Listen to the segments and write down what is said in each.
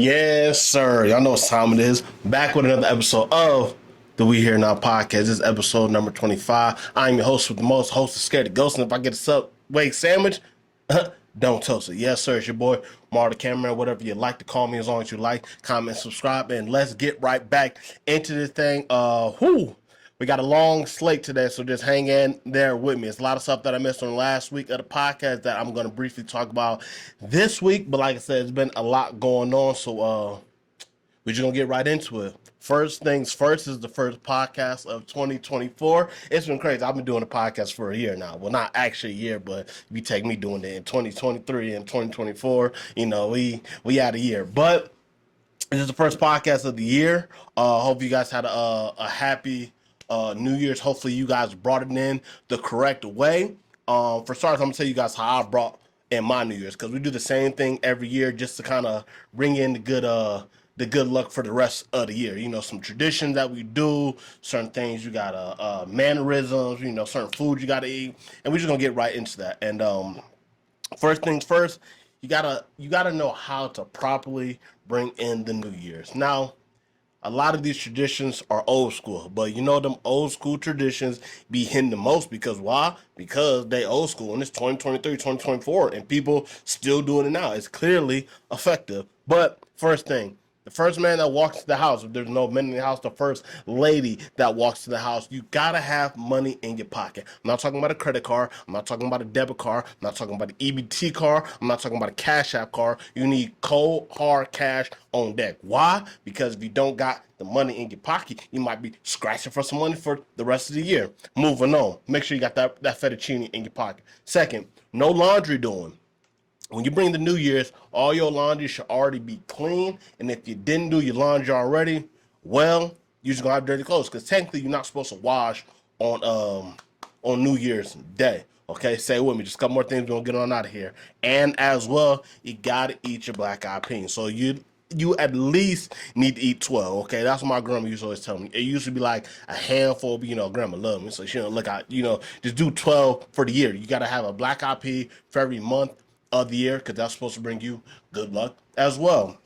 Yes, sir. Y'all know what time it is. Back with another episode of the We Here Now podcast. This is episode number 25. I'm your host with the most, host of Scared of Ghost. And if I get a Subway sandwich, don't toast it. Yes, sir. It's your boy, MarioTheCameraMan, whatever you like to call me, as long as you like, comment, subscribe, and let's get right back into this thing. We got a long slate today, so just hang in there with me. It's a lot of stuff that I missed on last week of the podcast that I'm going to briefly talk about this week. But like I said, it's been a lot going on, so we're just going to get right into it. First things first is the first podcast of 2024. It's been crazy. I've been doing a podcast for a year now. Well, not actually a year, but if you take me doing it in 2023 and 2024, we had a year. But this is the first podcast of the year. Hope you guys had a happy New Year's. Hopefully you guys brought it in the correct way. For starters, I'm gonna tell you guys how I brought in my New Year's, because we do the same thing every year just to kind of bring in the good luck for the rest of the year. Some traditions that we do, certain things you gotta mannerisms, certain foods you gotta eat, and we're just gonna get right into that. And first things first, you gotta know how to properly bring in the New Year's. Now, a lot of these traditions are old school, but them old school traditions be hitting the most because why? Because they old school and it's 2023, 2024, and people still doing it now. It's clearly effective. But first thing, the first man that walks to the house, if there's no men in the house, the first lady that walks to the house, you gotta have money in your pocket. I'm not talking about a credit card. I'm not talking about a debit card. I'm not talking about an EBT card. I'm not talking about a Cash App card. You need cold, hard cash on deck. Why? Because if you don't got the money in your pocket, you might be scratching for some money for the rest of the year. Moving on. Make sure you got that fettuccine in your pocket. Second, no laundry doing. When you bring the New Year's, all your laundry should already be clean. And if you didn't do your laundry already, well, you're just gonna have dirty clothes, because technically you're not supposed to wash on New Year's Day. Okay, say it with me. Just a couple more things, we're gonna get on out of here. And as well, you gotta eat your black eyed peas. So you at least need to eat 12. Okay, that's what my grandma used to always tell me. It used to be like a handful, but grandma loved me, so she don't look out. Just do 12 for the year. You gotta have a black eyed pea for every month of the year, because that's supposed to bring you good luck as well.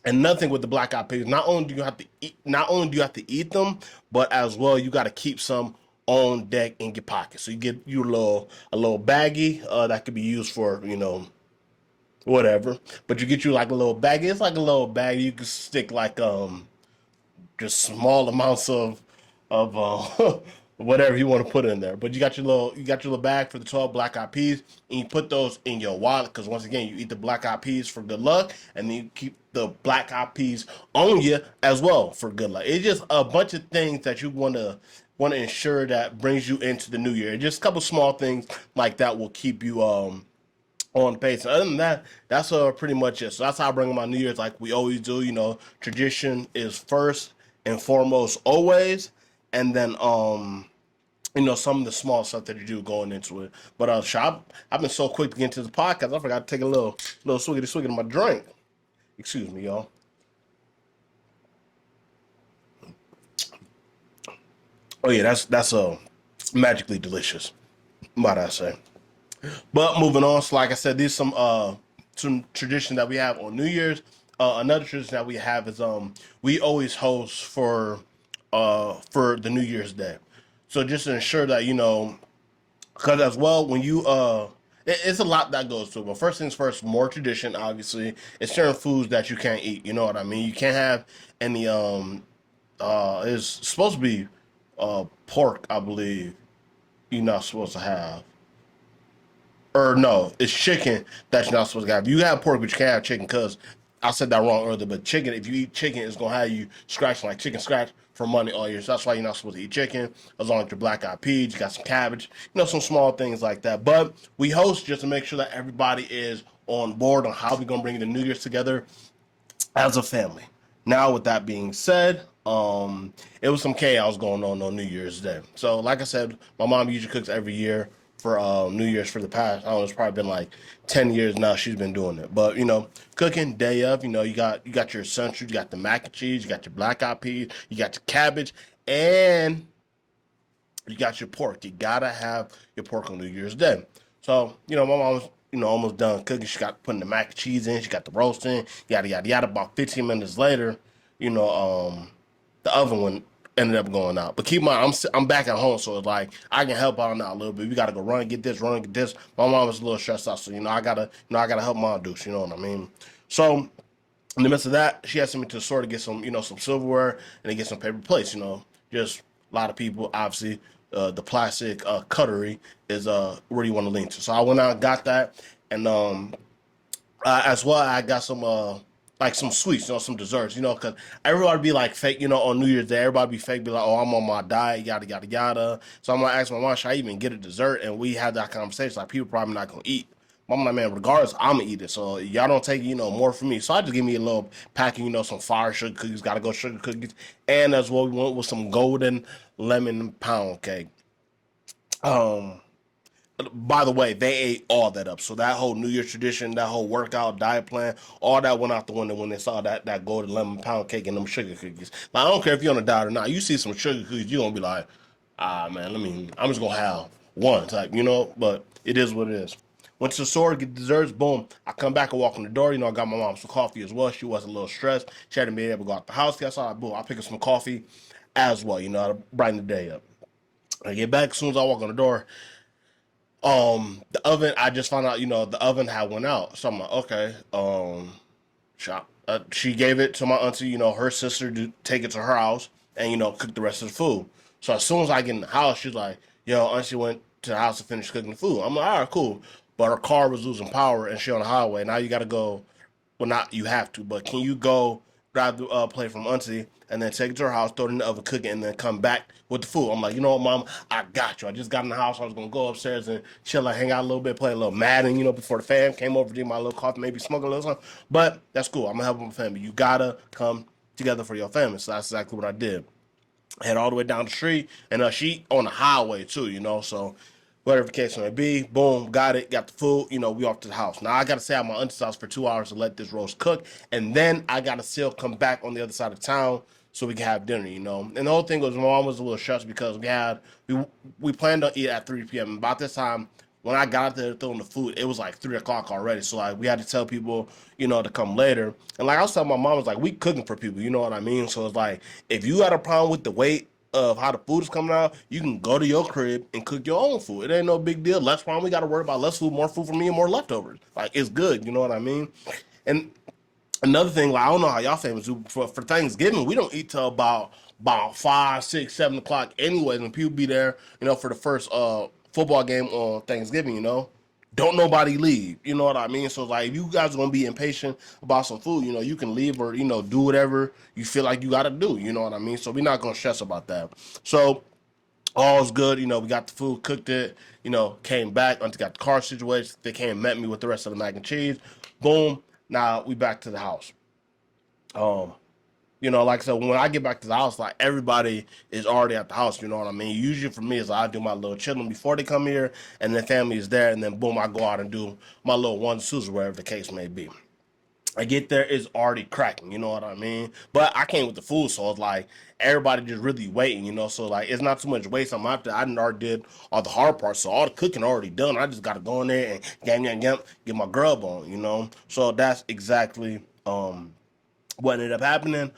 And nothing with the black eyed peas. Not only do you have to eat them, but as well you got to keep some on deck in your pocket. So you get you a little baggie that could be used for whatever. But you get you like a little baggie. It's like a little baggie you can stick like just small amounts of whatever you want to put in there. But you got your little bag for the 12 black eyed peas, and you put those in your wallet, because once again you eat the black eyed peas for good luck, and then you keep the black eyed peas on you as well for good luck. It's just a bunch of things that you want to ensure that brings you into the new year. Just a couple small things like that will keep you on pace. Other than that, that's pretty much it. So that's how I bring my New Year's, like we always do. Tradition is first and foremost always, and then some of the small stuff that you do going into it. But I've been so quick to get into the podcast, I forgot to take a little swig of my drink. Excuse me, y'all. Oh yeah, that's magically delicious, might I say. But moving on, so like I said, these some tradition that we have on New Year's. Another tradition that we have is we always host for the New Year's Day. So just to ensure that because as well when it's a lot that goes to it. But first things first, more tradition. Obviously, it's certain foods that you can't eat. You know what I mean? You can't have any. It's supposed to be pork, I believe. You're not supposed to have. Or no, it's chicken that you're not supposed to have. You have pork, but you can't have chicken, because I said that wrong earlier. But chicken, if you eat chicken, it's gonna have you scratching like chicken scratch for money all year. So that's why you're not supposed to eat chicken. As long as you're black eyed peas, you got some cabbage, some small things like that. But we host just to make sure that everybody is on board on how we're gonna bring the New Year's together as a family. Now, with that being said, it was some chaos going on New Year's Day. So, like I said, my mom usually cooks every year for New Year's for the past. I don't know, it's probably been like 10 years now. She's been doing it, but cooking day of. You got your essentials. You got the mac and cheese. You got your black eyed peas. You got your cabbage, and you got your pork. You gotta have your pork on New Year's Day. So my mom was almost done cooking. She got putting the mac and cheese in. She got the roast in. Yada yada yada. About 15 minutes later, you know, the oven one ended up going out. But keep in mind, I'm back at home, so it's like I can help out now a little bit. We gotta go run and get this, run and get this. My mom was a little stressed out, so I gotta help mom do. You know what I mean? So in the midst of that, she asked me to sort of get some, some silverware and then get some paper plates. Just a lot of people, obviously, the plastic cutlery is where you want to lean to. So I went out and got that, and as well, I got some like some sweets, some desserts, because everybody be like fake, on New Year's Day, everybody be fake, be like, oh, I'm on my diet, yada yada yada. So I'm gonna ask my mom, should I even get a dessert? And we had that conversation, like people probably not gonna eat. I'm like, man, regardless, I'm gonna eat it. So y'all don't take, more from me. So I just give me a little packet, some fire sugar cookies, gotta go sugar cookies, and as well, we went with some golden lemon pound cake. Um, by the way, they ate all that up. So that whole New Year's tradition, that whole workout diet plan, all that went out the window when they saw that golden lemon pound cake and them sugar cookies. Like, I don't care if you're on a diet or not. You see some sugar cookies, you're gonna be like, man, I'm just gonna have one type, But it is what it is. Went to the store, get desserts, boom. I come back and walk in the door. I got my mom some coffee as well. She was a little stressed. She hadn't been able to go out the house. That's all. Boom, I pick up some coffee as well, to brighten the day up. I get back as soon as I walk on the door. The oven, I just found out, the oven had went out. So I'm like, okay. She gave it to my auntie, her sister, to take it to her house and, cook the rest of the food. So as soon as I get in the house, she's like, yo, auntie went to the house to finish cooking the food. I'm like, all right, cool. But her car was losing power and she on the highway. Now you got to go. Well, not you have to, but can you go grab the plate from auntie and then take it to her house, throw it in the oven, cook it, and then come back with the food? I'm like, you know what, mom, I got you. I just got in the house. I was gonna go upstairs and chill, like hang out a little bit, play a little Madden, before the fam came over, drink my little coffee, maybe smoke a little something. But that's cool. I'm gonna help my family. You gotta come together for your family. So that's exactly what I did. Head all the way down the street, and she on the highway too, so whatever the case may be, boom, got it, got the food, we off to the house. Now I gotta stay at my auntie's house for 2 hours to let this roast cook, and then I gotta still come back on the other side of town so we can have dinner. And the whole thing was my mom was a little stressed because we planned on eat at 3 p.m. About this time, when I got there throwing the food, it was like 3 o'clock already. So like we had to tell people, to come later. And like I was telling my mom, I was like, we cooking for people, you know what I mean? So it's like if you got a problem with the wait of how the food is coming out, you can go to your crib and cook your own food. It ain't no big deal. Less problem. We got to worry about less food, more food for me, and more leftovers. Like it's good, you know what I mean? And another thing, like I don't know how y'all families do for Thanksgiving. We don't eat till about 5, 6, 7 o'clock. Anyways, when people be there, for the first football game on Thanksgiving, don't nobody leave. You know what I mean? So like, if you guys are gonna be impatient about some food, you can leave or do whatever you feel like you gotta do. You know what I mean? So we're not gonna stress about that. So all's good. We got the food, cooked it. Came back. Auntie got the car situation. They came and met me with the rest of the mac and cheese. Boom. Now we back to the house. Um, like I said, when I get back to the house, like everybody is already at the house. You know what I mean? Usually for me is I do my little chilling before they come here, and then family is there, and then boom, I go out and do my little ones, twos, wherever the case may be. I get there, it's already cracking, you know what I mean? But I came with the food, so it's like everybody just really waiting, So like it's not too much waste. I'm out there. I done already did all the hard parts, so all the cooking already done. I just gotta go in there and get my grub on. So that's exactly what ended up happening.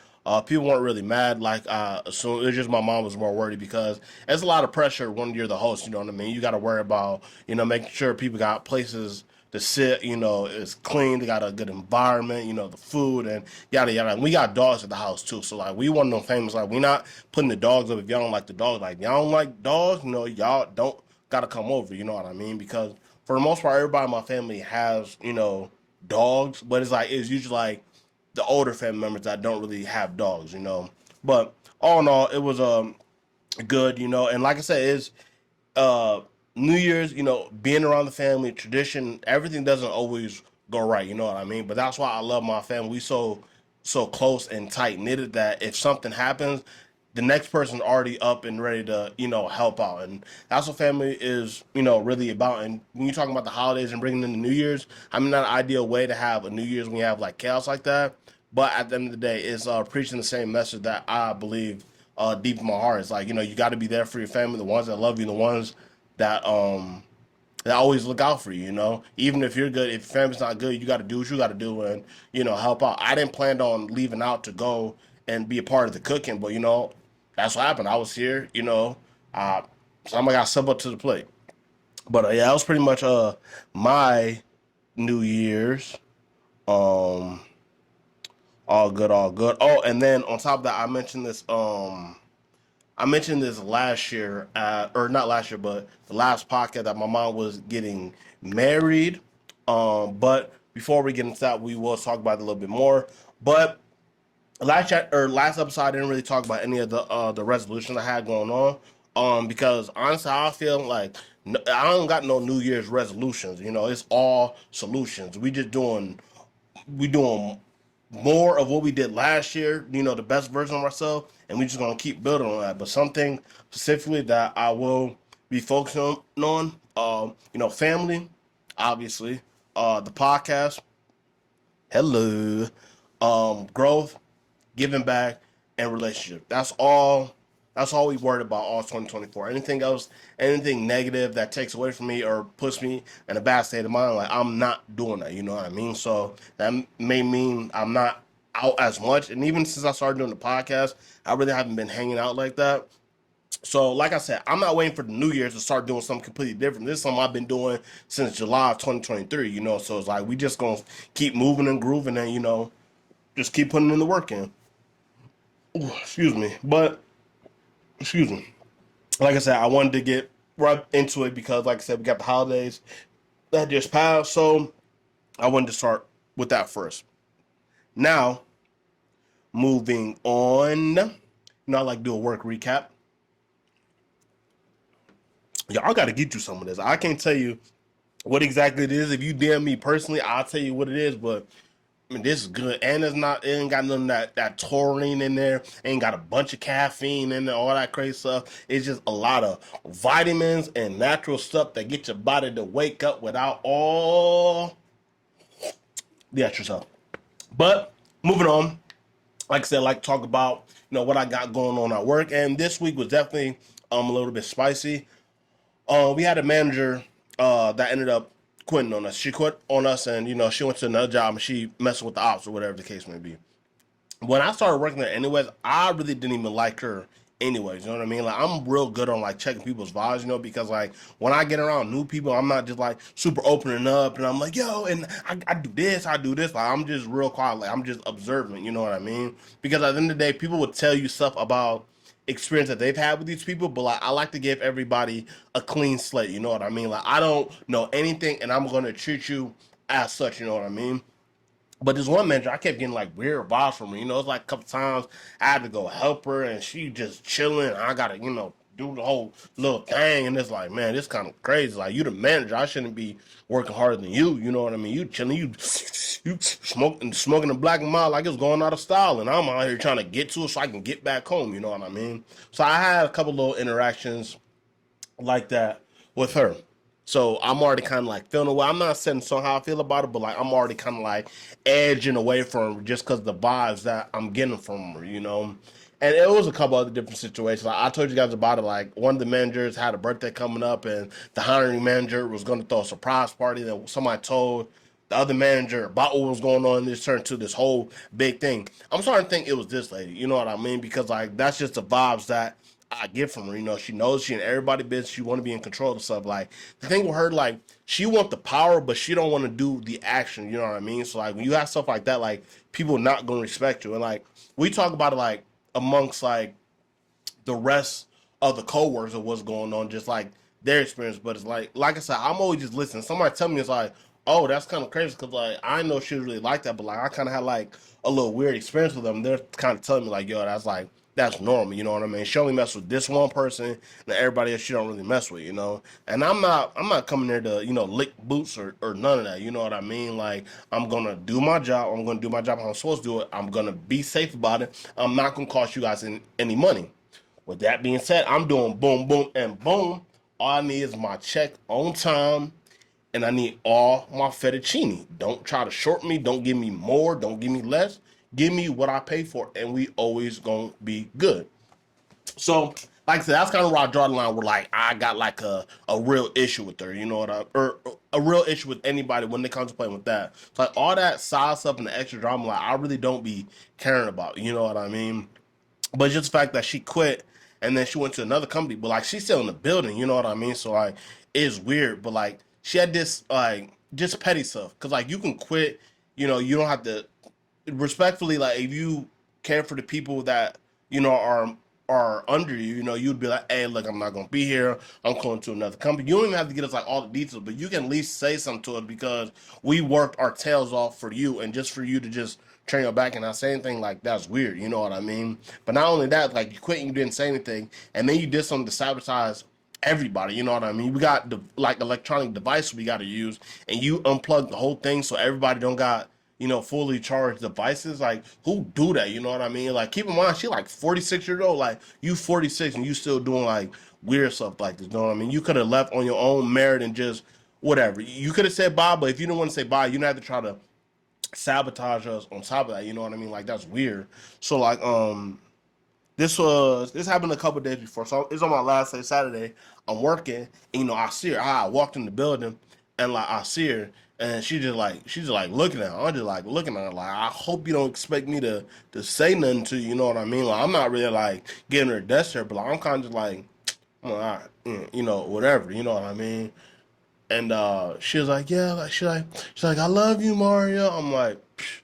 People weren't really mad. Like, so it was just my mom was more worried because it's a lot of pressure when you're the host. You know what I mean? You got to worry about, making sure people got places to sit. It's clean. They got a good environment. The food and yada yada. And we got dogs at the house too. So like, we one of them famous. Like, we not putting the dogs up if y'all don't like the dogs. Like, y'all don't like dogs. Y'all don't gotta come over. You know what I mean? Because for the most part, everybody in my family has dogs, but it's usually like the older family members that don't really have dogs. But all in all, it was good, and like I said, it's uh New Year's, being around the family, tradition, everything doesn't always go right, you know what I mean? But that's why I love my family. We so close and tight knitted that if something happens, the next person's already up and ready to, help out. And that's what family is, really about. And when you're talking about the holidays and bringing in the New Year's, I mean, not an ideal way to have a New Year's when you have like chaos like that. But at the end of the day, it's preaching the same message that I believe deep in my heart. It's like, you got to be there for your family, the ones that love you, the ones that they always look out for you, you know. Even if you're good, if your family's not good, you got to do what you got to do and, you know, help out. I didn't plan on leaving out to go and be a part of the cooking, but, you know, that's what happened. I was here, you know, uh, somebody got step up to the plate. But yeah, that was pretty much my New Year's. Um, all good, all good. Oh, and then on top of that, I mentioned this last year, or not last year, but the last podcast that my mom was getting married. But before we get into that, we will talk about it a little bit more. But last episode, I didn't really talk about any of the resolutions I had going on. Because honestly, I feel like I don't got no New Year's resolutions. You know, it's all solutions. We doing more of what we did last year, you know, the best version of ourselves, and we just gonna keep building on that. But something specifically that I will be focusing on, you know, family, obviously, the podcast, hello, growth, giving back, and relationship. That's all we worried about all 2024. Anything else, anything negative that takes away from me or puts me in a bad state of mind, like I'm not doing that. You know what I mean? So that may mean I'm not out as much. And even since I started doing the podcast, I really haven't been hanging out like that. So, like I said, I'm not waiting for the New Year's to start doing something completely different. This is something I've been doing since July of 2023, you know. So it's like we just gonna keep moving and grooving and, you know, just keep putting in the work in. Ooh, excuse me. But excuse me. Like I said, I wanted to get right into it because, like I said, we got the holidays that just passed. So I wanted to start with that first. Now, moving on. You know, I like to do a work recap. Y'all got to get you some of this. I can't tell you what exactly it is. If you DM me personally, I'll tell you what it is. But I mean, this is good, and it ain't got none of that taurine in there. Ain't got a bunch of caffeine in there, all that crazy stuff. It's just a lot of vitamins and natural stuff that get your body to wake up without all the extra stuff. But moving on, like I said, I like to talk about, you know, what I got going on at work, and this week was definitely a little bit spicy. We had a manager that ended up quitting on us. She quit on us, and, you know, she went to another job and she messed with the ops or whatever the case may be. When I started working there, anyways, I really didn't even like her. Anyways, you know what I mean? Like, I'm real good on like checking people's vibes, you know, because like when I get around new people, I'm not just like super opening up and I'm like, yo, and I do this, I do this. Like, I'm just real quiet. Like, I'm just observant, you know what I mean? Because at the end of the day, people would tell you stuff about experience that they've had with these people, but like I like to give everybody a clean slate, you know what I mean? Like, I don't know anything and I'm gonna treat you as such, you know what I mean? But this one manager, I kept getting like weird vibes from her. You know, it's like a couple times I had to go help her, and she just chilling. I gotta, you know, do the whole little thing, and it's like, man, this kind of crazy. Like, you the manager, I shouldn't be working harder than you. You know what I mean? You chilling, you smoking the black and mild like it's going out of style, and I'm out here trying to get to it so I can get back home. You know what I mean? So I had a couple little interactions like that with her. So I'm already kind of like feeling away. I'm not saying so how I feel about it, but like I'm already kind of like edging away from her just because the vibes that I'm getting from her, you know. And it was a couple other different situations. Like I told you guys about it. Like one of the managers had a birthday coming up, and the hiring manager was going to throw a surprise party that somebody told the other manager about what was going on. This turned to this whole big thing. I'm starting to think it was this lady. You know what I mean? Because like that's just the vibes that I get from her. You know, she knows she in everybody business. She want to be in control of stuff. Like the thing with her, like she want the power, but she don't want to do the action. You know what I mean? So like when you have stuff like that, like people not gonna respect you. And like we talk about it like amongst like the rest of the coworkers of what's going on, just like their experience. But it's like I said, I'm always just listening. Somebody tell me it's like, oh, that's kind of crazy because like I know she was really like that, but like I kind of had like a little weird experience with them. They're kind of telling me like, yo, that's normal. You know what I mean? She only mess with this one person, and everybody else she don't really mess with. You know, and I'm not coming there to, you know, lick boots or none of that. You know what I mean? Like I'm gonna do my job. I'm gonna do my job how I'm supposed to do it. I'm gonna be safe about it. I'm not gonna cost you guys any money. With that being said, I'm doing boom, boom, and boom. All I need is my check on time, and I need all my fettuccine. Don't try to short me. Don't give me more. Don't give me less. Give me what I pay for, and we always gonna be good. So like I said, that's kind of where I draw the line. Where like I got like a real issue with her, you know what I, or a real issue with anybody when they contemplate with that. So like all that side stuff and the extra drama, like I really don't be caring about. You know what I mean? But just the fact that she quit and then she went to another company, but like she's still in the building, you know what I mean? So like it's weird, but like she had this like just petty stuff because like you can quit, you don't have to respectfully, like if you care for the people that are under you, you'd be like, hey, look, I'm not gonna be here. I'm going to another company. You don't even have to get us like all the details, but you can at least say something to us because we worked our tails off for you, and just for you to just turn your back and not say anything, like that's weird. You know what I mean? But not only that, like you quit and you didn't say anything, and then you did something to sabotage everybody. You know what I mean? We got the like electronic device we got to use, and you unplug the whole thing so everybody don't got fully charged devices. Like, who do that? You know what I mean? Like, keep in mind, she like 46 years old. Like, you 46 and you still doing like weird stuff like this. You know what I mean? You could have left on your own merit and just whatever. You could have said bye, but if you didn't want to say bye, you didn't have to try to sabotage us on top of that. You know what I mean? Like, that's weird. So like, this happened a couple days before. So it's on my last day, Saturday. I'm working, and I see her. I walked in the building, and like I see her, and she's just like looking at her. I'm just like looking at her, like I hope you don't expect me to say nothing to you. You know what I mean? Like I'm not really like giving her a death stare, but like, I'm kind of like, all right, whatever. You know what I mean? And she was like, yeah, like she's like, I love you, Mario. I'm like, psh,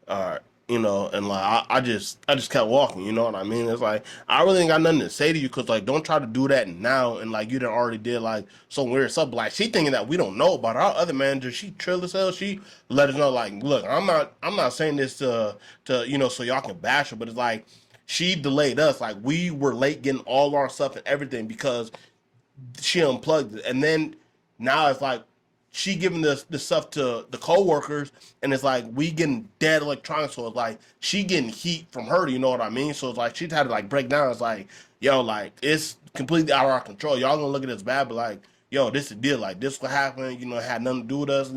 all right, and like I just kept walking, you know what I mean? It's like I really ain't got nothing to say to you because like don't try to do that now and like you done already did like some weird stuff. Like she thinking that we don't know about our other manager. She trill as hell. She let us know like, look, I'm not saying this to so y'all can bash her, but it's like she delayed us. Like we were late getting all our stuff and everything because she unplugged it, and then now it's like she giving the stuff to the coworkers, and it's like we getting dead electronics. So it's like she getting heat from her. You know what I mean? So it's like she had to like break down. It's like, yo, like it's completely out of our control. Y'all gonna look at this bad, but like, yo, this is the deal. Like this what happened. It had nothing to do with us.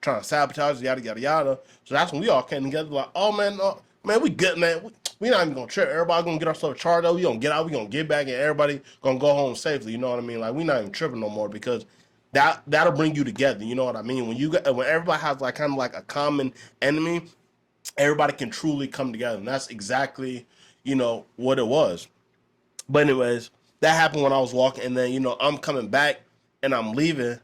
Trying to sabotage, yada yada yada. So that's when we all came together. Like, oh man, no, man, we good, man. We not even gonna trip. Everybody gonna get ourselves charged up. We gonna get out. We gonna get back, and everybody gonna go home safely. You know what I mean? Like we not even tripping no more because that'll bring you together. You know what I mean? When everybody has like kind of like a common enemy, everybody can truly come together, and that's exactly what it was. But anyways, that happened when I was walking, and then I'm coming back and I'm leaving,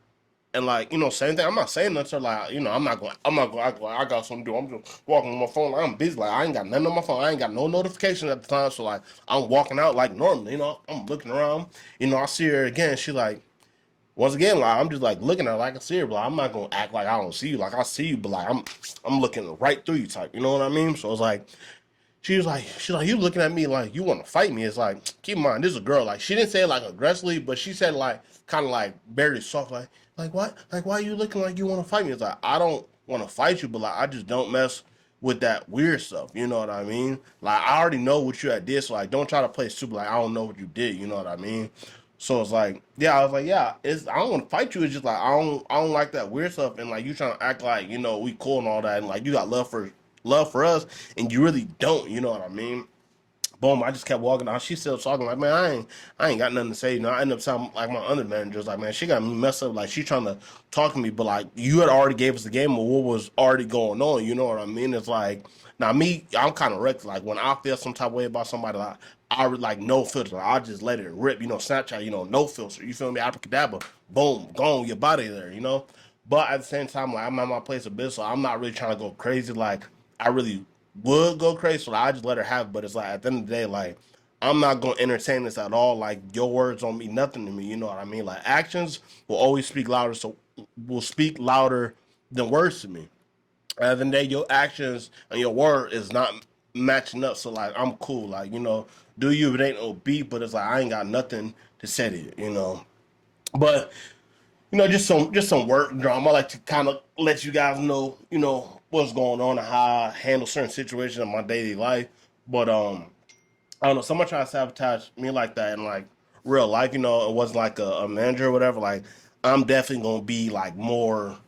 and like same thing. I'm not saying nothing. So like I'm not going. I got something to do. I'm just walking on my phone. Like, I'm busy. Like I ain't got nothing on my phone. I ain't got no notification at the time. So like I'm walking out like normally. I'm looking around. I see her again. She like once again, like I'm just like looking at her like I see her, but like, I'm not gonna act like I don't see you. Like I see you, but like I'm looking right through you type. You know what I mean? So it's like she's like you looking at me like you want to fight me. It's like keep in mind this is a girl. Like she didn't say it like aggressively, but she said like kind of like very soft, like what? Like why are you looking like you want to fight me? It's like I don't want to fight you, but like I just don't mess with that weird stuff. You know what I mean? Like I already know what you had did, so like don't try to play stupid. Like I don't know what you did. You know what I mean? So it's like, yeah, I was like, yeah, I don't want to fight you. It's just like I don't like that weird stuff, and like you trying to act like we cool and all that, and like you got love for us, and you really don't. You know what I mean? Boom, I just kept walking out. She still talking like, man, I ain't got nothing to say. I end up sounding like my other managers, like, man, she got me messed up. Like, she trying to talk to me, but like, you had already gave us the game of what was already going on. You know what I mean? It's like, now me, I'm kind of wrecked. Like, when I feel some type of way about somebody, like, I would like no filter. I just let it rip. Snapchat, no filter. You feel me? Abracadabra, boom, gone, your body there. But at the same time, like, I'm at my place of business, so I'm not really trying to go crazy. Like, I really would go crazy, so I just let her have it. But it's like at the end of the day, like I'm not gonna entertain this at all. Like your words don't mean nothing to me. You know what I mean? Like actions will always speak louder. So will speak louder than words to me. At the end of the day, your actions and your word is not matching up. So like I'm cool. Like do you? It ain't no beat, but it's like I ain't got nothing to say to you. But just some work drama. I like to kind of let you guys know, what's going on and how I handle certain situations in my daily life. But I don't know. Someone trying to sabotage me like that in like real life. It wasn't like a manager or whatever. Like I'm definitely gonna be like more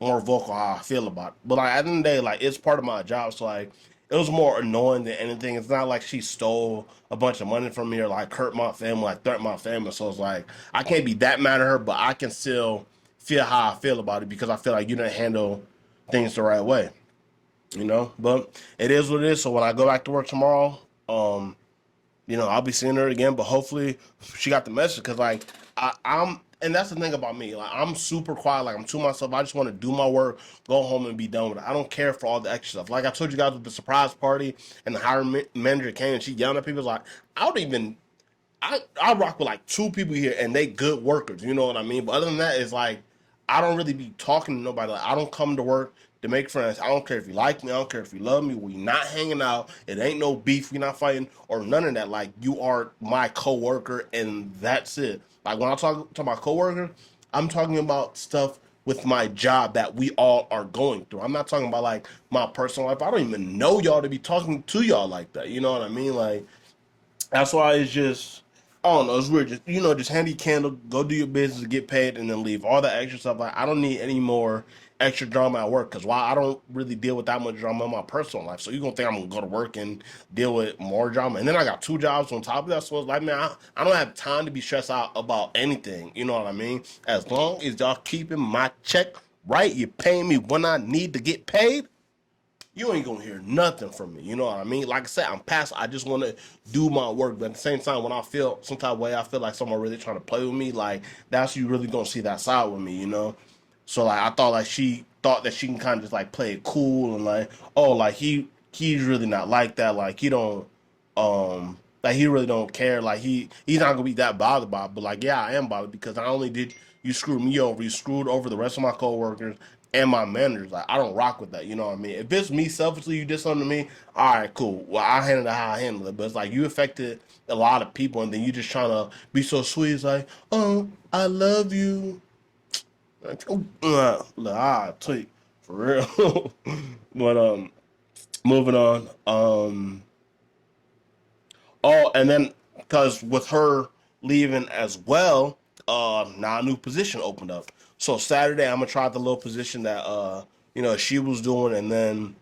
vocal how I feel about it. But like at the end of the day, like it's part of my job. So like it was more annoying than anything. It's not like she stole a bunch of money from me or like hurt my family, like threatened my family. So it's like I can't be that mad at her, but I can still feel how I feel about it because I feel like you didn't handle things the right way, you know. But it is what it is. So when I go back to work tomorrow, I'll be seeing her again, but hopefully she got the message because like and that's the thing about me. Like I'm super quiet, like I'm to myself. I just want to do my work, go home and be done with it. I don't care for all the extra stuff. Like I told you guys with the surprise party and the hiring manager came and she yelling at people like I don't even I rock with like two people here and they good workers, you know what I mean? But other than that, it's like I don't really be talking to nobody. Like I don't come to work to make friends. I don't care if you like me, I don't care if you love me. We not hanging out. It ain't no beef, we not fighting or none of that. Like you are my coworker and that's it. Like when I talk to my coworker, I'm talking about stuff with my job that we all are going through. I'm not talking about like my personal life. I don't even know y'all to be talking to y'all like that. You know what I mean? Like that's why it's just I don't know. It's weird. Just just hand your candle, go do your business, get paid, and then leave. All the extra stuff. Like I don't need any more extra drama at work because why I don't really deal with that much drama in my personal life. So you gonna think I'm gonna go to work and deal with more drama, and then I got two jobs on top of that. So it's like, man, I don't have time to be stressed out about anything. You know what I mean? As long as y'all keeping my check right, you're paying me when I need to get paid you ain't gonna hear nothing from me. You know what I mean? Like I said, I'm past. I just want to do my work, but at the same time, when I feel some type of way, I feel like someone really trying to play with me. Like that's you really gonna see that side with me, you know. So like I thought like she thought that she can kind of just like play it cool and like oh like he's really not like that. Like he don't like he really don't care. Like he's not gonna be that bothered by it. But like yeah, I am bothered because not only did you screw me over, you screwed over the rest of my coworkers and my managers. Like I don't rock with that. You know what I mean? If it's me selfishly, you did something to me. All right, cool. Well, I handle it how I handle it. But it's like you affected a lot of people, and then you just trying to be so sweet. It's like, oh, I love you. Like, oh, tweet for real. But moving on. Oh, and then because with her leaving as well, now a new position opened up. So Saturday I'm gonna try the little position that she was doing, and then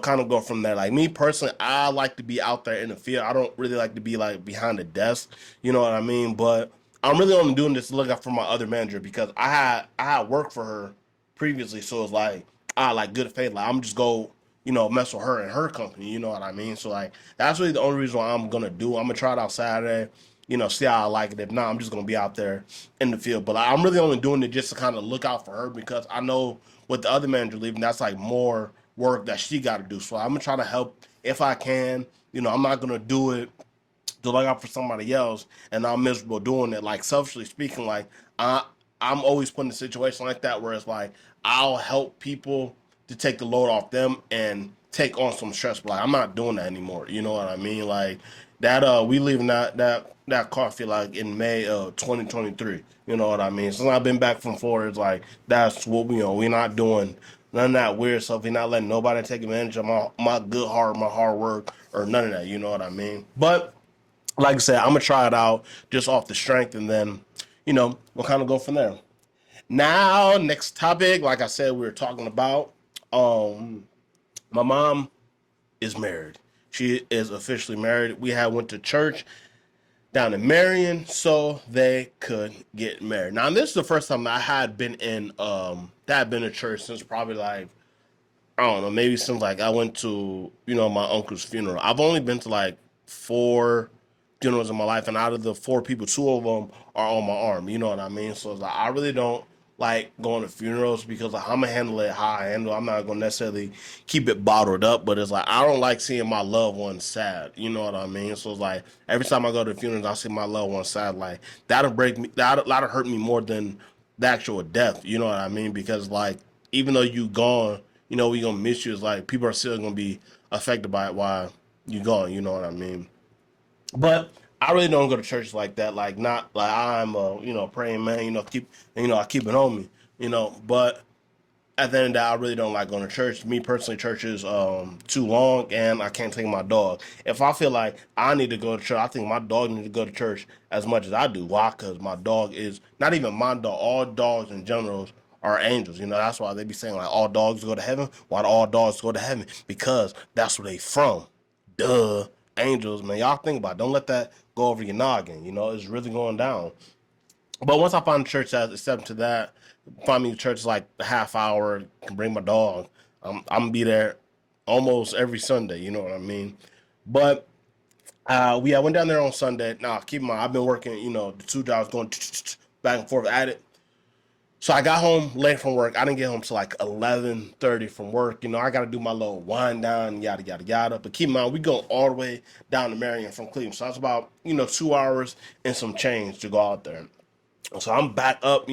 kind of go from there. Like me personally, I like to be out there in the field. I don't really like to be like behind the desk. You know what I mean? But I'm really only doing this to look out for my other manager because I had worked for her previously, so it's like I like good faith. Like I'm just go mess with her and her company. You know what I mean? So like that's really the only reason why I'm gonna do. I'm gonna try it out Saturday. See how I like it. If not, I'm just gonna be out there in the field. But I'm really only doing it just to kind of look out for her because I know with the other manager leaving, that's like more work that she got to do. So I'm gonna try to help if I can. I'm not gonna do it to look out for somebody else, and I'm miserable doing it. Like selfishly speaking, like I'm always put in a situation like that where it's like I'll help people to take the load off them and take on some stress. But like I'm not doing that anymore. You know what I mean? Like that we leaving that coffee like in May of 2023. You know what I mean? Since I've been back from Florida, it's like that's what we're not doing none of that weird stuff. We're not letting nobody take advantage of my good heart, my hard work, or none of that. You know what I mean? But like I said, I'm gonna try it out just off the strength, and then we'll kind of go from there. Now, next topic, like I said, we were talking about. My mom is married. She is officially married. We had went to church down in Marion so they could get married. Now, this is the first time I had been in that had been in church since probably like I don't know, maybe since like I went to, my uncle's funeral. I've only been to like four funerals in my life, and out of the four people, two of them are on my arm. You know what I mean? So it's like I really don't like going to funerals because like, I'm gonna handle it how I handle. I'm not gonna necessarily keep it bottled up, but it's like I don't like seeing my loved ones sad. You know what I mean? So it's like every time I go to funerals, I see my loved ones sad. Like that'll break me. That'll hurt me more than the actual death. You know what I mean? Because like even though you gone, we gonna miss you. It's like people are still gonna be affected by it while you gone. You know what I mean? But I really don't go to church like that. Like not like I'm a praying man. I keep it on me. But at the end of the day, I really don't like going to church. Me personally, church is too long, and I can't take my dog. If I feel like I need to go to church, I think my dog needs to go to church as much as I do. Why? Because my dog is not even my dog. All dogs in general are angels. You know, that's why they be saying like all dogs go to heaven. Why do all dogs go to heaven? Because that's where they from. Duh. Angels, man. Y'all think about it. Don't let that go over your noggin. You know, it's really going down. But once I find a church that's accepting to that, find me a church like a half hour, can bring my dog. I'm gonna be there almost every Sunday. You know what I mean? But I went down there on Sunday. Now keep in mind, I've been working. You know, the 2 jobs going back and forth at it. So I got home late from work. I didn't get home till like 11:30 from work. You know, I got to do my little wind down, yada, yada, yada. But keep in mind, we go all the way down to Marion from Cleveland. So that's about, 2 hours and some change to go out there. So I'm back up,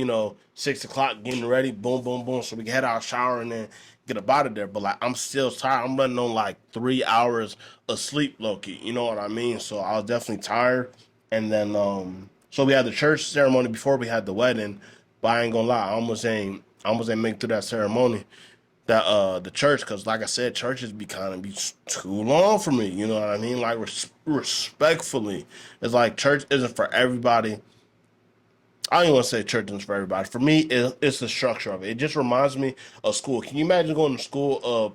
6 o'clock, getting ready, boom, boom, boom. So we can head out, shower, and then get up out of there. But like, I'm still tired. I'm running on like 3 hours of sleep, Loki. You know what I mean? So I was definitely tired. And then, so we had the church ceremony before we had the wedding. But I ain't gonna lie, I almost ain't make it through that ceremony, that the church, because like I said, churches be kind of be too long for me. You know what I mean? Like respectfully, it's like church isn't for everybody. I don't even want to say church isn't for everybody. For me, it's the structure of it. It just reminds me of school. Can you imagine going to school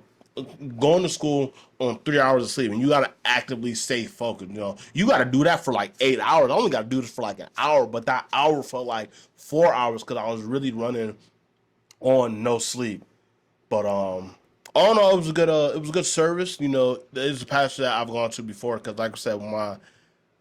on 3 hours of sleep, and you gotta actively stay focused? You know, you gotta do that for like 8 hours. I only gotta do this for like an hour, but that hour felt like 4 hours because I was really running on no sleep. But all in all, it was a good service. You know, there's a pastor that I've gone to before because, like I said,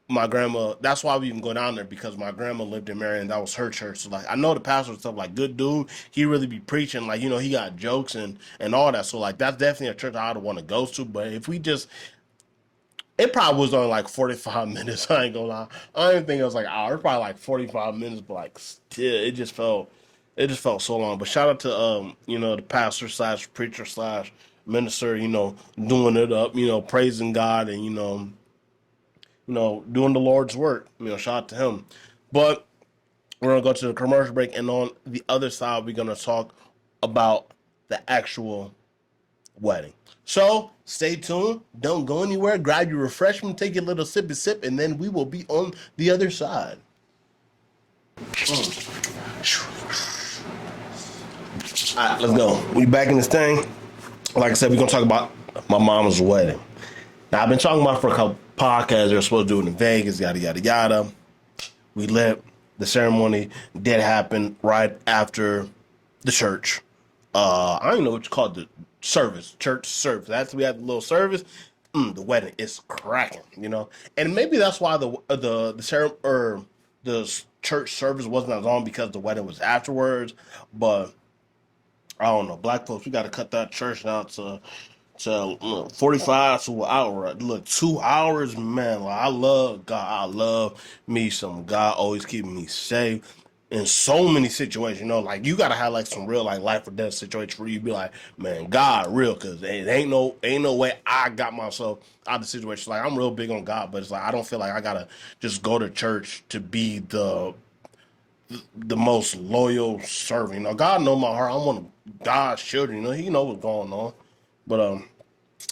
my grandma. That's why we even go down there, because my grandma lived in Marion. That was her church. So like, I know the pastor and stuff. Like, good dude. He really be preaching. Like, he got jokes and all that. So like, that's definitely a church I'd want to go to. But if we just, it probably was only like 45 minutes. I ain't gonna lie. I didn't think it was like an hour. It was probably like 45 minutes. But like, still, it just felt so long. But shout out to the pastor slash preacher slash minister. Doing it up. Praising God, and doing the Lord's work. Shout out to him. But we're gonna go to the commercial break, and on the other side, we're gonna talk about the actual wedding. So stay tuned. Don't go anywhere. Grab your refreshment, take your little sippy sip, and then we will be on the other side. All right, let's go. We back in this thing. Like I said, we're gonna talk about my mama's wedding. Now I've been talking about it for a couple podcasts. They're supposed to do it in Vegas, yada yada yada. We lit. The ceremony did happen right after the church. I don't even know what you call it, the service, church service. After we had the little service, the wedding is cracking. And maybe that's why the church service wasn't as long, because the wedding was afterwards. But I don't know, black folks, we got to cut that church down to 45 to an hour. Look, 2 hours, man. Like, I love God. I love me some God, always keeping me safe in so many situations. Like, you gotta have like some real like life or death situation where you be like, man, God real, because it ain't no way I got myself out of the situation. Like, I'm real big on God, but it's like I don't feel like I gotta just go to church to be the most loyal servant. God know my heart. I'm one of God's children. He know what's going on. But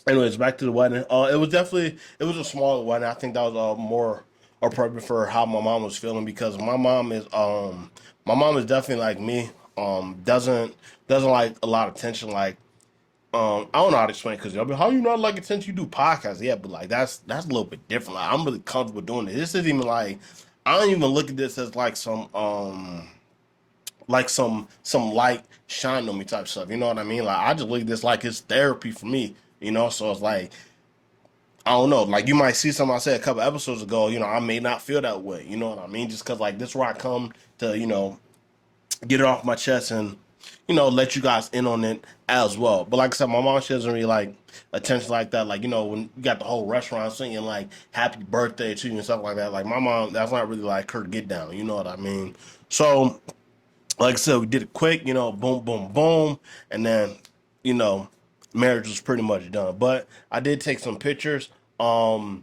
anyways, back to the wedding. It was a smaller wedding. I think that was more appropriate for how my mom was feeling, because my mom is definitely like me. Doesn't like a lot of attention. Like, I don't know how to explain, because y'all be, how you not like attention? You do podcasts, yeah, but like that's a little bit different. Like, I'm really comfortable doing it. This isn't even like, I don't even look at this as like some light shine on me type stuff. You know what I mean? Like, I just look at this like it's therapy for me. So it's like, I don't know. Like, you might see something I said a couple episodes ago. I may not feel that way. You know what I mean? Just because like this is where I come to get it off my chest, and let you guys in on it as well. But like I said, my mom, she doesn't really like attention like that. Like, when you got the whole restaurant singing like happy birthday to you and stuff like that. Like, my mom, that's not really like her get down. You know what I mean? So like I said, we did it quick, boom, boom, boom. And then, you know, marriage was pretty much done. But I did take some pictures. I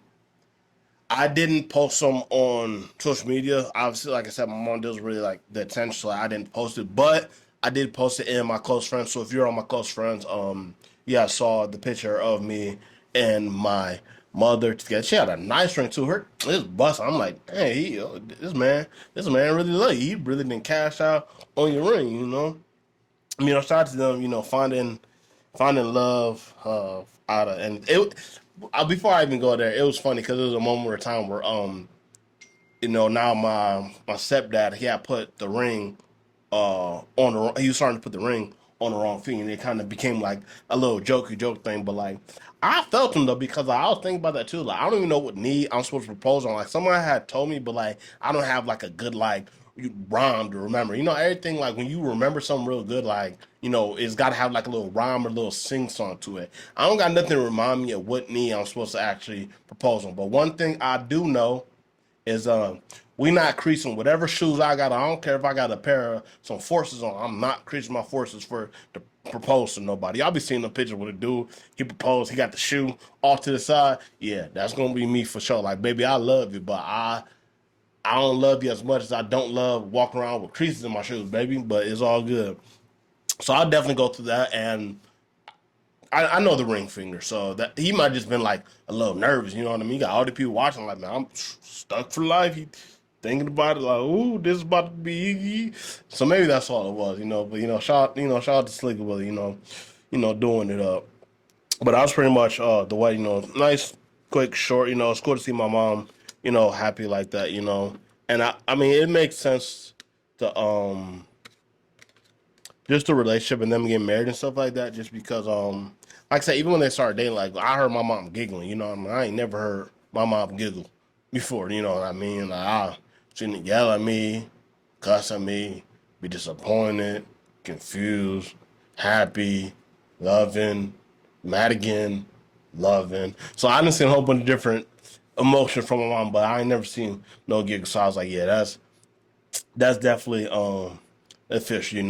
didn't post them on social media. Obviously, like I said, my mom doesn't really like the attention, so I didn't post it. But I did post it in my close friends. So if you're on my close friends, yeah, I saw the picture of me and my mother together. She had a nice ring too. Her this bust. I'm like, hey, this man really love you. He really didn't cash out on your ring. shout out to them, finding love out of, and it. Before I even go there, it was funny because it was a moment of time where now my stepdad, he had put the ring he was starting to put the ring on the wrong finger, and it kind of became like a little joke thing. But like, I felt him though, because I was thinking about that too. Like, I don't even know what knee I'm supposed to propose on. Like, someone had told me, but like, I don't have like a good like rhyme to remember. Everything, like when you remember something real good, like it's got to have like a little rhyme or a little sing song to it. I don't got nothing to remind me of what knee I'm supposed to actually propose on. But one thing I do know is we not creasing whatever shoes I got. I don't care if I got a pair of some forces on. I'm not creasing my forces for to propose to nobody. Y'all be seeing the picture with a dude. He proposed. He got the shoe off to the side. Yeah, that's gonna be me for sure. Like, baby, I love you, but I don't love you as much as I don't love walking around with creases in my shoes, baby. But it's all good. So I'll definitely go through that, and I know the ring finger, so that he might just been like a little nervous. You know what I mean? You got all the people watching, like, man, I'm stuck for life. He thinking about it, like, ooh, this is about to be easy. So maybe that's all it was, But shout out to Slicker Willie, doing it up. But I was pretty much the way, nice, quick, short. It's cool to see my mom, happy like that, And I mean, it makes sense to just the relationship and them getting married and stuff like that. Just because, like I said, even when they started dating, like I heard my mom giggling. I ain't never heard my mom giggle before. You know what I mean? Like she didn't yell at me, cuss at me, be disappointed, confused, happy, loving, mad again, loving. So I done seen a whole bunch of different emotions from my mom, but I ain't never seen no giggle. So I was like, yeah, that's definitely official,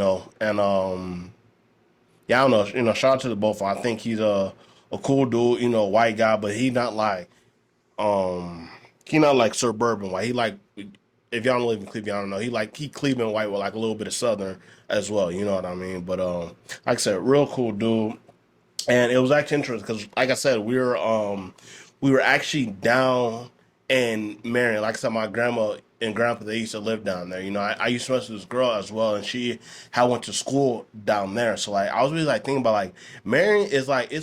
And yeah, I don't know, shout out to the both. I think he's a cool dude, white guy, but um he not like suburban white. He like, if y'all don't live in Cleveland, I don't know. He Cleveland white with like a little bit of southern as well, you know what I mean? But like I said, real cool dude. And it was actually interesting because, like I said, we were actually down in Marion. Like I said, my grandma and grandpa, they used to live down there. I used to mess with this girl as well, and she had went to school down there. So like, I was really like thinking about like Marion is like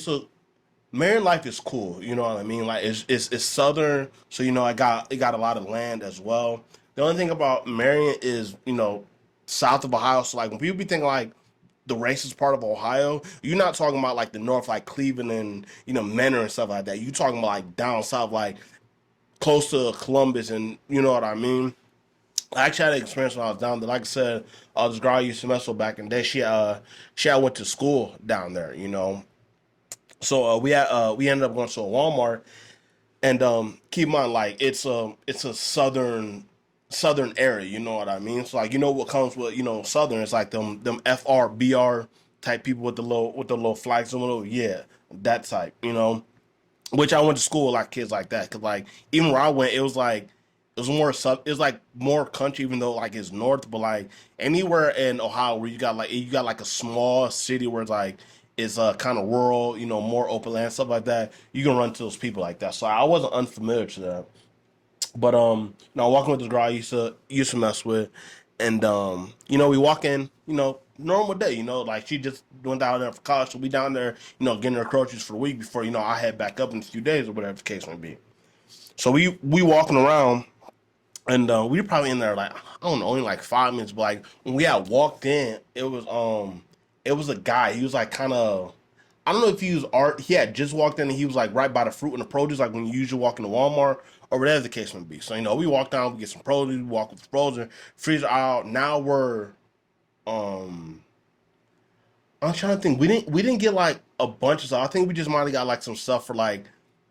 Marion life is cool. You know what I mean? Like it's southern, so it got a lot of land as well. The only thing about Marion is south of Ohio. So like when people be thinking like the racist part of Ohio, you're not talking about like the north, like Cleveland and Menor and stuff like that. You talking about like down south, like close to Columbus, and you know what I mean. I actually had an experience when I was down there. Like I said, this girl I used to mess with back in the day. She had went to school down there, So we ended up going to a Walmart, and keep in mind, like it's a southern area, you know what I mean? So like what comes with southern, it's like them FRBR type people with the little flags on the little, yeah, that type, which I went to school with like kids like that, cause like even where I went, it was like more country, even though like it's north, but like anywhere in Ohio where you got like a small city where it's kind of rural, more open land, stuff like that, you can run into those people like that. So I wasn't unfamiliar to that. But now walking with this girl I used to mess with, and we walk in, normal day, like she just went down there for college, so we down there, getting her groceries for the week before, I head back up in a few days or whatever the case may be. So we walking around, and we were probably in there like, I don't know, only like 5 minutes, but like when we had walked in, it was a guy. He was like kind of, I don't know if he was art. He had just walked in and he was like right by the fruit and the produce, like when you usually walk into Walmart or whatever the case may be. So we walk down, we get some produce, we walk with the frozen freezer out. Now we're um I'm trying to think. We didn't get like a bunch of stuff. I think we just might have got like some stuff for like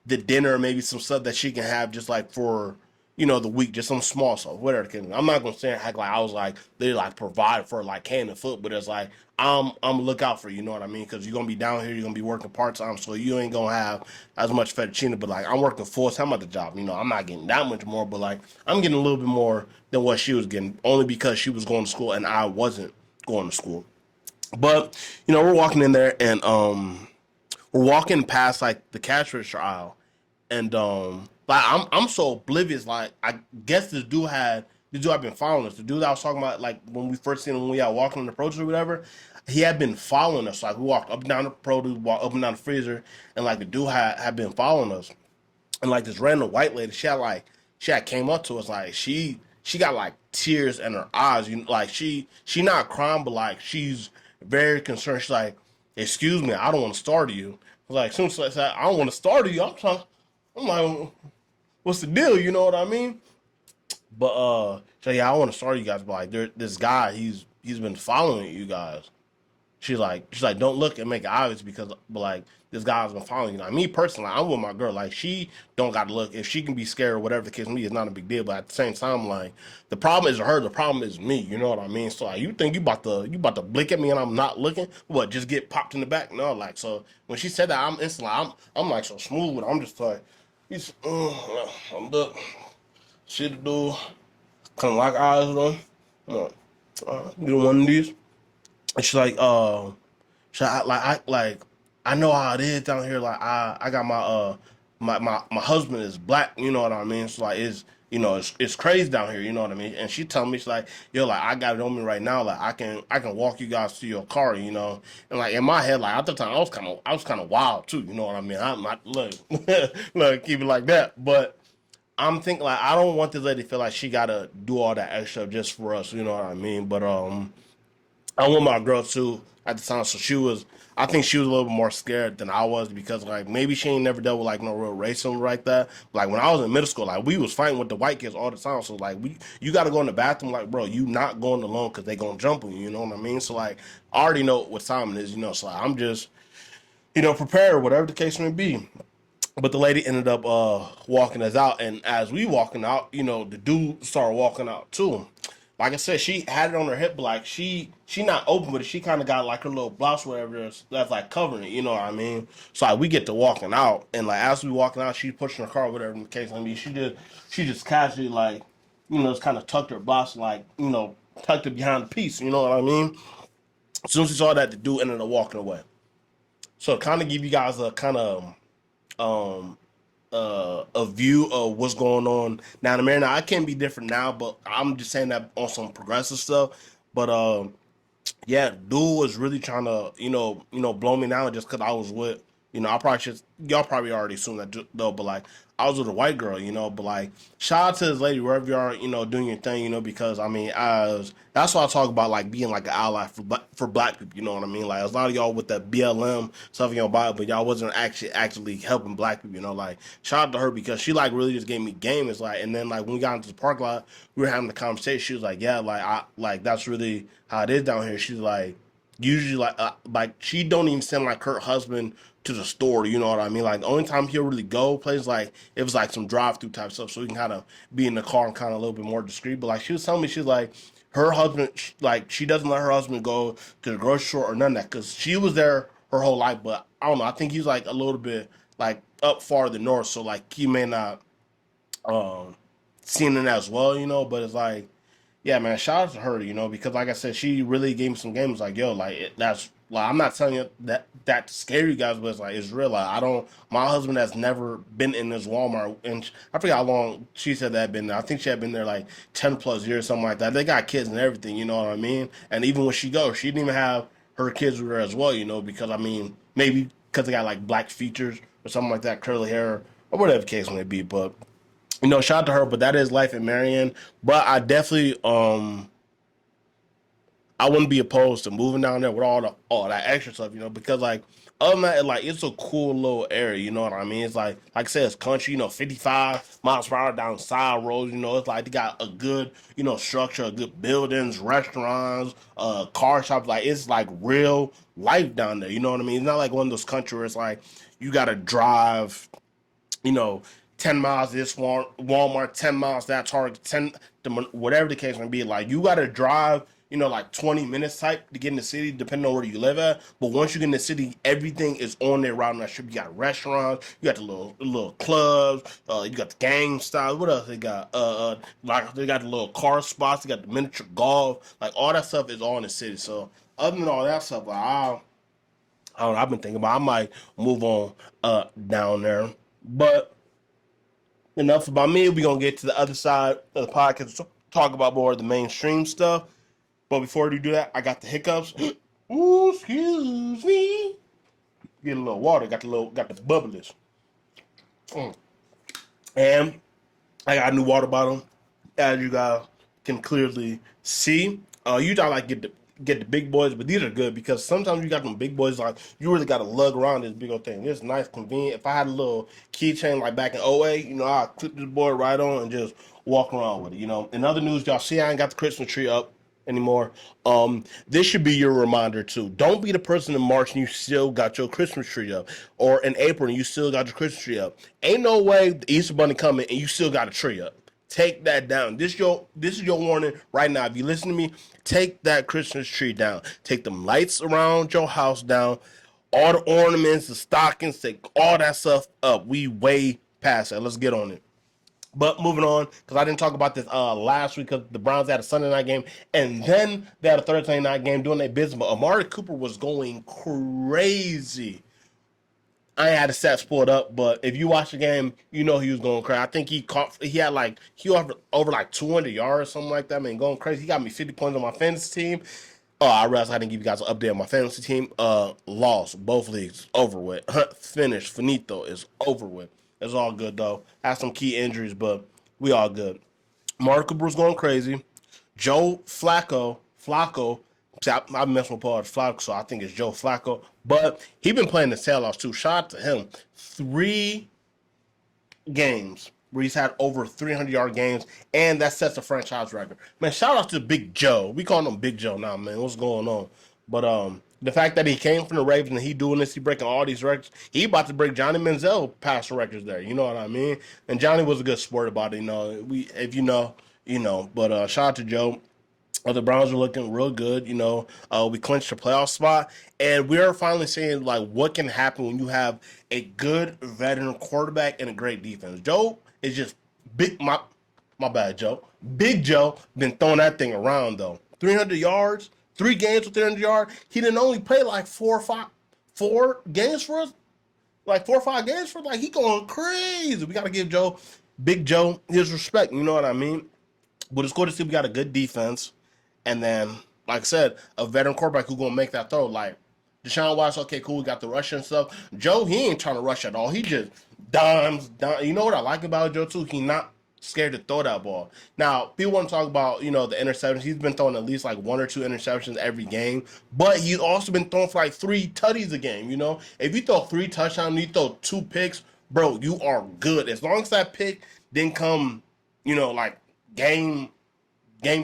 the dinner, maybe some stuff that she can have just like for the week, just some small stuff, whatever. I'm not gonna say act like I was like they like provide for like hand and foot, but it's like I'm look out for you, know what I mean? Because you're gonna be down here, you're gonna be working part time, so you ain't gonna have as much fettuccine. But like I'm working full time at the job, I'm not getting that much more, but like I'm getting a little bit more than what she was getting, only because she was going to school and I wasn't going to school. But we're walking in there, and we're walking past like the cash register aisle, and like I'm so oblivious. Like I guess this dude had been following us. The dude that I was talking about, like when we first seen him when we out walking on the approach or whatever. he had been following us. Like we walked up and down the produce, walked up and down the freezer, and like the dude had been following us. And like this random white lady, she had came up to us like she got like tears in her eyes. You know, like she not crying, but like she's very concerned. She's like, "Excuse me, I don't want to startle you." I was like, soon as I said, "I don't want to startle you," I'm like, "What's the deal?" You know what I mean? But so yeah, I want to startle you guys. But like, this guy, he's been following you guys. She's like, don't look and make it obvious because, but like, this guy's been following you. Like me personally, I'm with my girl. Like she don't got to look. If she can be scared or whatever the case may be, it's not a big deal. But at the same time, like the problem isn't her. The problem is me. You know what I mean? So like, you think you about to blink at me and I'm not looking? What? Just get popped in the back? No. Like so when she said that, I'm instantly I'm like so smooth with it. I'm just like, he's I'm the shit to do. Kind of like eyes on. Get one of these. And she's like, so I know how it is down here. Like I got my husband is black. You know what I mean? So like it's crazy down here. You know what I mean? And she told me she's like, yo, like I got it on me right now. Like I can walk you guys to your car. You know, and like in my head, like at the time I was kind of wild too. You know what I mean? I'm not look look keep it like that, but. I'm thinking like I don't want this lady to feel like she gotta do all that extra just for us, you know what I mean? But I want my girl too at the time, so I think she was a little bit more scared than I was because like maybe she ain't never dealt with like no real racism like that. Like when I was in middle school, like we was fighting with the white kids all the time. So like you got to go in the bathroom, like bro, you not going alone because they gonna jump on you. You know what I mean? So like I already know what time it is. You know, so like, I'm just prepared, whatever the case may be. But the lady ended up walking us out, and as we walking out, the dude started walking out too. Like I said, she had it on her hip, but like she not open with it. She kind of got like her little blouse, whatever that's like covering it. You know what I mean? So like we get to walking out, and like as we walking out, she pushing her car, whatever the case may be. She just casually like just kind of tucked her blouse, like tucked it behind the piece. You know what I mean? As soon as she saw that, the dude ended up walking away. So kind of give you guys a kind of um a view of what's going on now in America. Now I can't be different now, but I'm just saying that on some progressive stuff. But yeah, dude was really trying to, blow me down just because I was with, I probably should, y'all probably already assumed that though, but like, I was with a white girl, but like, shout out to this lady wherever you are, doing your thing, because I mean, that's why I talk about like being like an ally for black people, you know what I mean? Like, a lot of y'all with that BLM stuff in your bio, but y'all wasn't actually helping black people, like, shout out to her because she like really just gave me game. It's like, and then like when we got into the parking lot, we were having the conversation. She was like, yeah, like that's really how it is down here. She's like, usually like she don't even send like her husband to the store. You know what I mean? Like the only time he'll really go places like it was like some drive through type stuff, so he can kind of be in the car and kind of a little bit more discreet. But like she was telling me, she's like her husband, like she doesn't let her husband go to the grocery store or none of that because she was there her whole life. But I don't know. I think he's like a little bit like up farther north, so like he may not um seen it as well. But it's like yeah, man, shout out to her, because like I said, she really gave me some games. Like, yo, like that's like I'm not telling you that to scare you guys, but it's like it's real. Like I don't. My husband has never been in this Walmart, and I forget how long she said that had been there. I think she had been there like 10 plus years, something like that. They got kids and everything, you know what I mean? And even when she goes, she didn't even have her kids with her as well, because I mean maybe because they got like black features or something like that, curly hair or whatever the case may be, but. Shout out to her, but that is life in Marion. But I definitely, I wouldn't be opposed to moving down there with all that extra stuff, because like other than that, like it's a cool little area, you know what I mean? It's like I said, it's country, 55 miles per hour down side roads, it's like they got a good, structure, good buildings, restaurants, car shops, like it's like real life down there, you know what I mean? It's not like one of those countries where it's like you gotta drive you know, 10 miles this Walmart, 10 miles that Target, 10, whatever the case may be. Like, you got to drive, like 20 minutes type to get in the city, depending on where you live at. But once you get in the city, everything is on there right on that strip. You got restaurants, you got the little clubs, you got the gang styles. What else they got? Like, they got the little car spots, they got the miniature golf. Like, all that stuff is all in the city. So, other than all that stuff, like, I don't know, I've been thinking about I might move on down there. But enough about me. We're gonna get to the other side of the podcast, talk about more of the mainstream stuff. But before we do that, I got the hiccups. Ooh, excuse me. Get a little water. Got the bubblies. And I got a new water bottle, as you guys can clearly see. You gotta like get the big boys, but these are good because sometimes you got them big boys like you really gotta lug around this big old thing. This is nice, convenient. If I had a little keychain like back in '08, I'd clip this boy right on and just walk around with it. In other news, y'all see I ain't got the Christmas tree up anymore. This should be your reminder too. Don't be the person in March and you still got your Christmas tree up, or in April and you still got your Christmas tree up. Ain't no way the Easter Bunny coming and you still got a tree up. Take that down. This is your warning right now. If you listen to me, take that Christmas tree down. Take them lights around your house down. All the ornaments, the stockings, take all that stuff up. We way past that. Let's get on it. But moving on, because I didn't talk about this last week because the Browns had a Sunday night game and then they had a Thursday night game doing their business. But Amari Cooper was going crazy. I ain't had the stats pulled up, but if you watch the game, he was going crazy. I think he had over like 200 yards, something like that, man, going crazy. He got me 50 points on my fantasy team. Oh, I realized I didn't give you guys an update on my fantasy team. Lost both leagues, over with. Finished, finito is over with. It's all good though. Had some key injuries, but we all good. Mark Cooper's going crazy. Joe Flacco. See, I messed with Paul Flacco, so I think it's Joe Flacco. But he been playing the tail off too. Shout out to him. 3 games where he's had over 300-yard games, and that sets a franchise record. Man, shout out to Big Joe. We call him Big Joe now, man. What's going on? But the fact that he came from the Ravens and he doing this, he breaking all these records. He about to break Johnny Manziel passing records there. You know what I mean? And Johnny was a good sport about it. If you know, But shout out to Joe. The Browns are looking real good. We clinched a playoff spot, and we are finally seeing like what can happen when you have a good veteran quarterback and a great defense. Joe is just big. My bad, Joe. Big Joe been throwing that thing around though. 300 yards, 3 games with 300 yards. He didn't only play like 4 games for us, like 4 or 5 games for us. Like he going crazy. We gotta give Big Joe, his respect. You know what I mean? But it's cool to see we got a good defense. And then, like I said, a veteran quarterback who's gonna make that throw. Like Deshaun Watson, okay, cool, we got the rush and stuff. Joe, he ain't trying to rush at all. He just dimes. You know what I like about Joe too? He not scared to throw that ball. Now, people want to talk about the interceptions. He's been throwing at least like 1 or 2 interceptions every game, but he's also been throwing for like 3 tutties a game. If you throw 3 touchdowns, you throw 2 picks, bro, you are good. As long as that pick didn't come, like game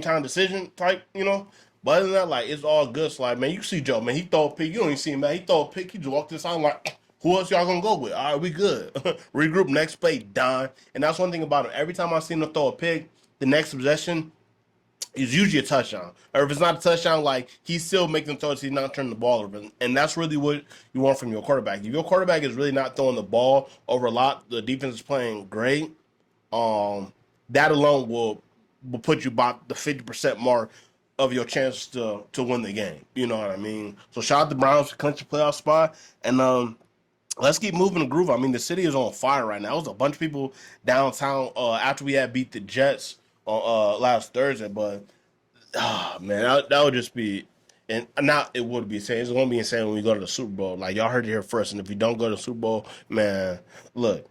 time decision type, But other than that, like it's all good. So like, man, you see Joe, man, he throw a pick. You don't even see him, man. He throw a pick. He just walked this out like, who else y'all gonna go with? All right, we good. Regroup, next play, done. And that's one thing about him. Every time I see him throw a pick, the next possession is usually a touchdown. Or if it's not a touchdown, like he's still making throws. He's not turning the ball over. And that's really what you want from your quarterback. If your quarterback is really not throwing the ball over a lot, the defense is playing great. That alone will put you about the 50% mark of your chance to win the game. You know what I mean? So shout out the Browns to clinch a playoff spot. And let's keep moving the groove. I mean, the city is on fire right now. There was a bunch of people downtown after we had beat the Jets on last Thursday. But, man, that would just be – and not it would be insane. It's going to be insane when we go to the Super Bowl. Like, y'all heard it here first. And if you don't go to the Super Bowl, man, look.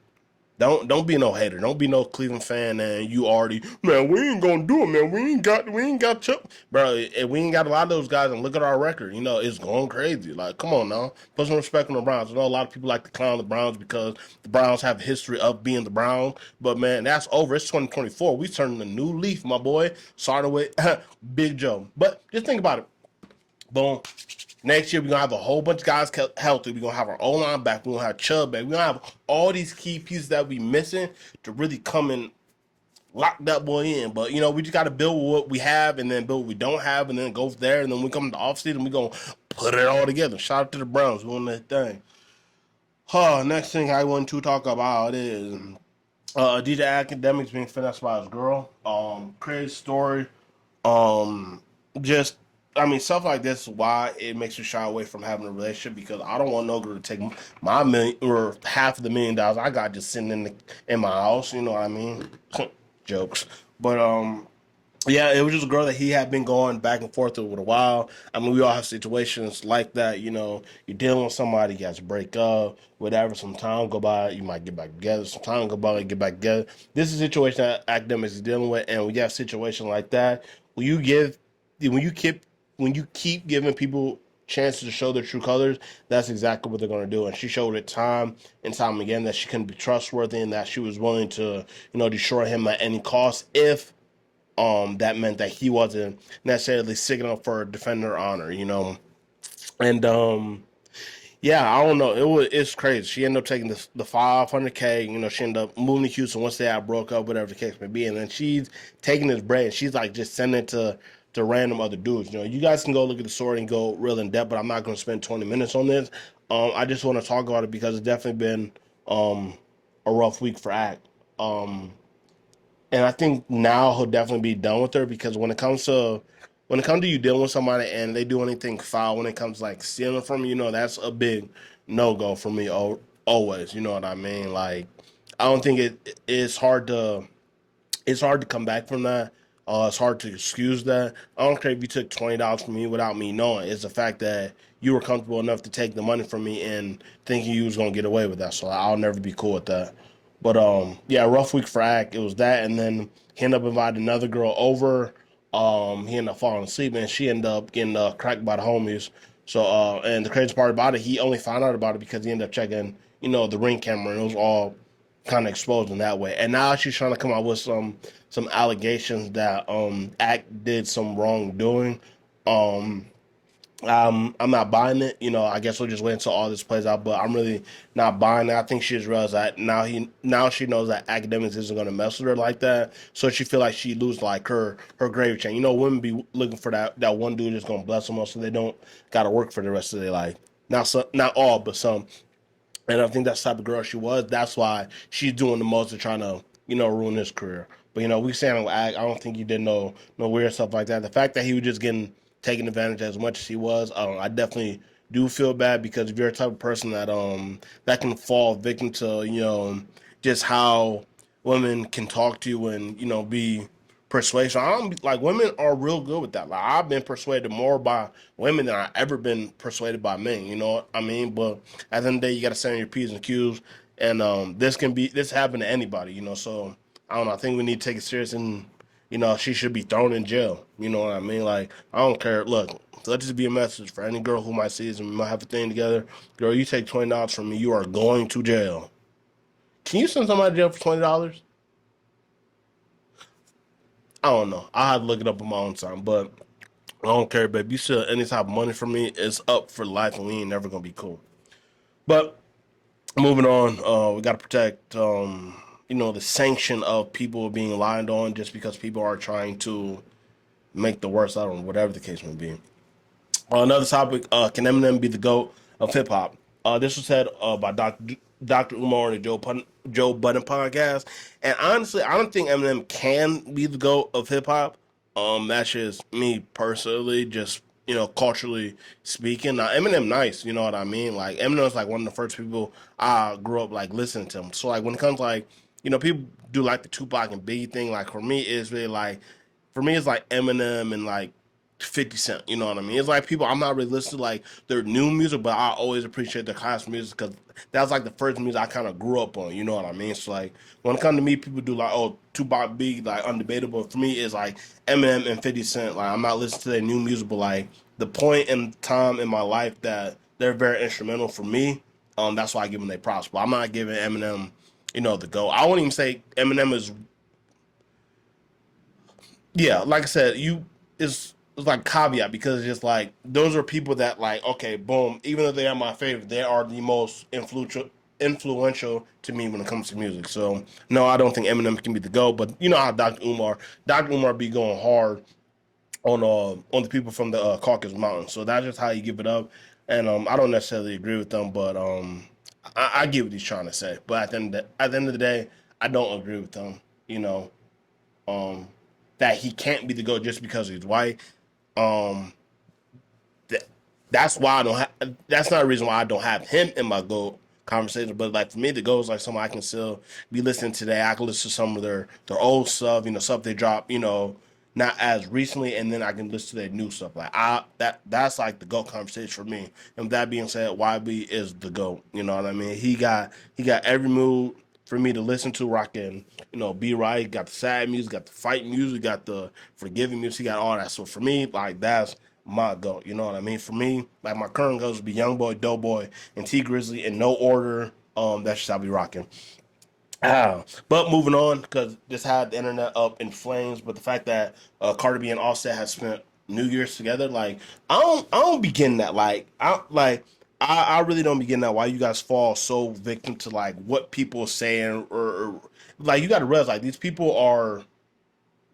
Don't be no hater. Don't be no Cleveland fan and you already, man, we ain't gonna do it, man. We ain't got Chuck. Bro, we ain't got a lot of those guys and look at our record. It's going crazy. Like, come on now. Put some respect on the Browns. I know a lot of people like to clown the Browns because the Browns have a history of being the Browns. But man, that's over. It's 2024. We turning a new leaf, my boy. Started with Big Joe. But just think about it. Boom. Next year, we're going to have a whole bunch of guys healthy. We're going to have our O-line back. We're going to have Chubb back. We're going to have all these key pieces that we missing to really come and lock that boy in. But, we just got to build what we have and then build what we don't have and then go there. And then we come to the offseason, we're going to put it all together. Shout out to the Browns doing that thing. Next thing I want to talk about is DJ Academics being finessed by his girl. Crazy story. Stuff like this is why it makes you shy away from having a relationship because I don't want no girl to take my million or half of the $1,000,000 I got just sitting in my house. You know what I mean? Jokes, but Yeah, it was just a girl that he had been going back and forth with a while. I mean, we all have situations like that. You're dealing with somebody, you guys break up, whatever. Some time go by, you might get back together. Some time go by, you get back together. This is a situation that academics is dealing with, and when you have a situation like that, when you give, when you keep, when you keep giving people chances to show their true colors, that's exactly what they're going to do. And she showed it time and time again that she couldn't be trustworthy and that she was willing to, destroy him at any cost if that meant that he wasn't necessarily sticking up for defending her honor. And yeah, I don't know. It's crazy. She ended up taking the 500K. She ended up moving to Houston once they had broke up, whatever the case may be. And then she's taking this bread and she's like just sending it to random other dudes. You guys can go look at the story and go real in depth, but I'm not going to spend 20 minutes on this. I just want to talk about it because it's definitely been a rough week for Act. And I think now he'll definitely be done with her because when it comes to you dealing with somebody and they do anything foul, when it comes to like stealing from you, that's a big no go for me. Always, you know what I mean? Like, I don't think it's hard to come back from that. It's hard to excuse that. I don't care if you took $20 from me without me knowing. It's the fact that you were comfortable enough to take the money from me and thinking you was gonna get away with that. So I'll never be cool with that. But yeah, rough week for Ack. It was that, and then he ended up inviting another girl over. He ended up falling asleep, and she ended up getting cracked by the homies. So and the crazy part about it, he only found out about it because he ended up checking, the ring camera, and it was all kind of exposed in that way. And now she's trying to come out with some allegations that Act did some wrongdoing. Um, I'm not buying it. I guess we'll just wait until all this plays out. But I'm really not buying it. I think she just realized that now she knows that academics isn't going to mess with her like that. So she feel like she lose like her gravy chain. Women be looking for that one dude that's going to bless them, so they don't got to work for the rest of their life. Not all, but some. And I think that's the type of girl she was. That's why she's doing the most to trying to, ruin his career. But we saying I don't think he did no weird stuff like that. The fact that he was just getting taken advantage as much as he was, I definitely do feel bad because if you're a type of person that can fall victim to just how women can talk to you and be persuasion. I don't like women are real good with that. Like I've been persuaded more by women than I ever been persuaded by men. You know what I mean? But at the end of the day, you got to stand on your p's and q's, and this happen to anybody. So I don't know. I think we need to take it serious, and she should be thrown in jail. You know what I mean? Like I don't care. Look, let this be a message for any girl who might see this and we might have a thing together. Girl, you take $20 from me, you are going to jail. Can you send somebody to jail for $20? I don't know. I had to look it up on my own time, but I don't care, babe. You steal any type of money from me, it's up for life, and we ain't never gonna be cool. But moving on, we gotta protect, the sanction of people being lied on just because people are trying to make the worst out of them, whatever the case may be. Another topic: can Eminem be the GOAT of hip hop? This was said by Dr. Umar on the Joe Budden podcast, and honestly, I don't think Eminem can be the GOAT of hip hop. That's just me personally, just culturally speaking. Now Eminem, nice, you know what I mean. Like Eminem's like one of the first people I grew up like listening to him. So like when it comes like people do like the Tupac and Biggie thing. Like for me, it's really like it's like Eminem and like 50 Cent, you know what I mean? It's like people, I'm not really listening to like their new music, but I always appreciate their classic music because that was like the first music I kind of grew up on, you know what I mean? So like when it comes to me, people do like, oh, Tupac Big, like undebatable. For me, it's like Eminem and 50 Cent. Like I'm not listening to their new music, but like the point in time in my life that they're very instrumental for me, that's why I give them their props. But I'm not giving Eminem, the go. I wouldn't even say Eminem is yeah, like I said, it's like caveat because it's just like those are people that like okay, boom. Even though they are my favorite, they are the most influential to me when it comes to music. So no, I don't think Eminem can be the go. But you know how Dr. Umar be going hard on the people from the Caucasus Mountains. So that's just how you give it up. And I don't necessarily agree with them, but I get what he's trying to say. But at the end of the day, I don't agree with them. You know, um, that he can't be the GOAT just because he's white. Um, th- that's why I don't have. That's not a reason why I don't have him in my GOAT conversation. But like for me, the GOAT is like someone I can still be listening to today. I can listen to some of their old stuff. Stuff they drop. not as recently, and then I can listen to their new stuff. Like that's like the GOAT conversation for me. And with that being said, YB is the GOAT. You know what I mean? He got every mood for me to listen to, rocking, Be Right, got the sad music, got the fight music, got the forgiving music, got all that. So for me, like that's my GOAT. You know what I mean? For me, like my current goals would be Young Boy, Doughboy, and T Grizzly in no order. That's just how I be rocking. But moving on, because this had the internet up in flames. But the fact that Cardi B and Offset have spent New Year's together, like I don't be getting that. I really don't be getting that. Why you guys fall so victim to like what people are saying, or like you got to realize like these people are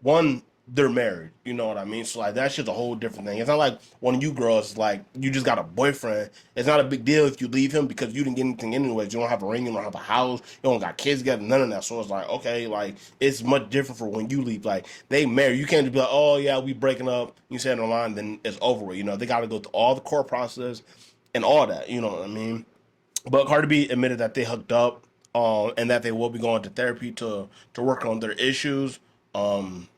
one, they're married. You know what I mean? So like that's just a whole different thing. It's not like one of you girls like you just got a boyfriend. It's not a big deal if you leave him because you didn't get anything anyways. You don't have a ring, you don't have a house, you don't got kids together, none of that. So it's like, okay, like it's much different for when you leave. Like they married. You can't just be like, oh yeah, we breaking up. You say it online, then it's over with. They gotta go through all the court process and all that. You know what I mean? But Cardi B admitted that they hooked up, and that they will be going to therapy to work on their issues. Um,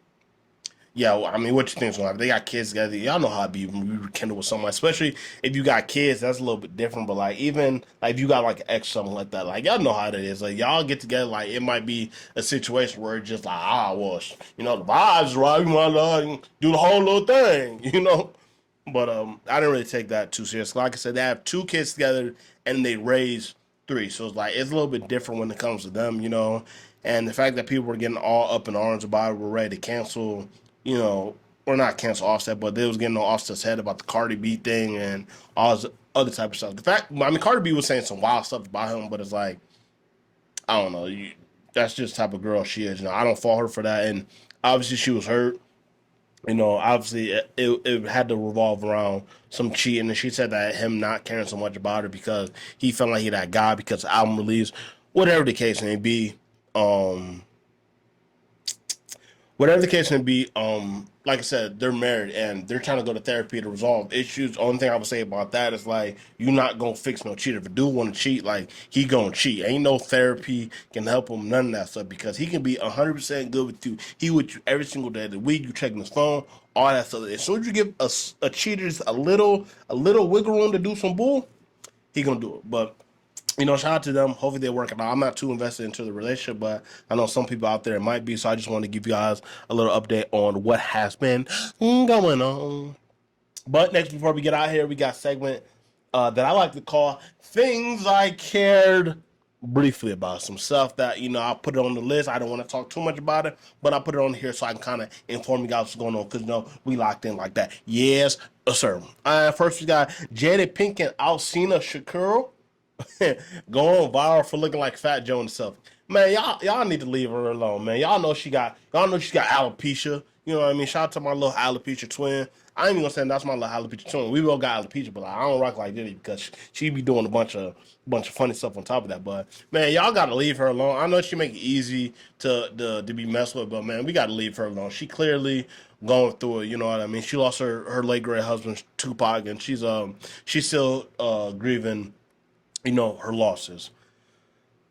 yeah, well, I mean, what you think? So like, they got kids together. Y'all know how it be when we rekindle with someone, especially if you got kids. That's a little bit different. But like, even like if you got like an ex, something like that, like y'all know how it is. Like y'all get together, like it might be a situation where it's just like, well, the vibes right. We might do the whole little thing. But I didn't really take that too serious. Like I said, they have two kids together and they raise three, so it's like it's a little bit different when it comes to them. And the fact that people were getting all up in arms about it, were ready to cancel, or not cancel Offset, but they was getting on Offset's head about the Cardi B thing and all this other type of stuff. The fact, I mean, Cardi B was saying some wild stuff about him, but it's like I don't know. That's just the type of girl she is. I don't fault her for that, and obviously she was hurt. Obviously it had to revolve around some cheating, and she said that him not caring so much about her because he felt like he that guy because the album release, whatever the case may be. Um, Whatever the case may be, like I said, they're married and they're trying to go to therapy to resolve issues. Only thing I would say about that is like you're not gonna fix no cheater. If a dude want to cheat, like he gonna cheat. Ain't no therapy can help him, none of that stuff, because he can be 100% good with you. He with you every single day of the week. You checking his phone, all that stuff. As soon as you give a cheater just a little wiggle room to do some bull, he gonna do it. But shout out to them. Hopefully they're working out. I'm not too invested into the relationship, but I know some people out there might be. So I just want to give you guys a little update on what has been going on. But next, before we get out here, we got a segment that I like to call Things I Cared Briefly About. Some stuff that, I put it on the list. I don't want to talk too much about it, but I put it on here so I can kind of inform you guys what's going on, because, we locked in like that. Yes, sir. First, we got Jada Pink and Alcina Shakiro going viral for looking like Fat Joe and stuff. Man, y'all need to leave her alone, man. Y'all know she got alopecia. You know what I mean? Shout out to my little alopecia twin. I ain't even gonna say that's my little alopecia twin. We both got alopecia, but I don't rock like Diddy because she be doing a bunch of funny stuff on top of that. But man, y'all gotta leave her alone. I know she make it easy to be messed with, but man, we gotta leave her alone. She clearly going through it. You know what I mean? She lost her late great husband Tupac, and she's still grieving, her losses.